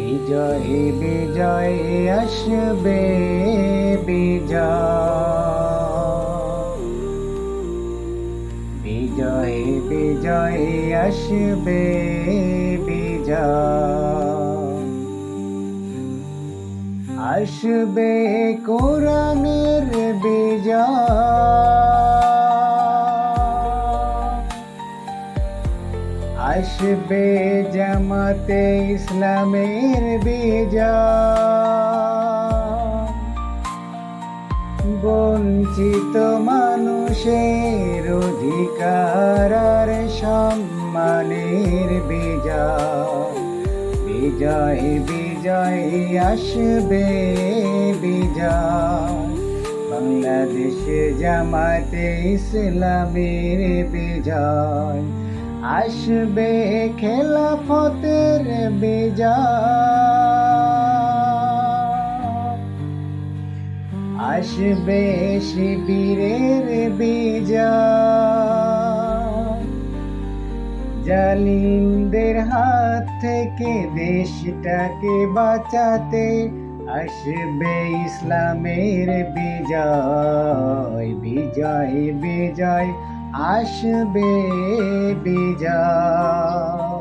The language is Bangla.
বিজয় বিজয় আসবে বিজয়, বিজয় বিজয় আসবে বিজয়, আসবে কোরআনের বিজয়, আসবে জামাতে ইসলামের বিজয়, বঞ্চিত মানুষের অধিকার আর সম্মানের বিজয়, বিজয় বিজয় আসবে বিজয়, বাংলাদেশ জামাতে ইসলামের বিজয়, আসবে খেলাফতের বিজয়, আসবে শিবিরের বিজয়, জালিমদের হাত থেকে দেশটাকে বাঁচাতে আসবে ইসলামের বিজয়, বিজয় বিজয় আসবে বিজয়।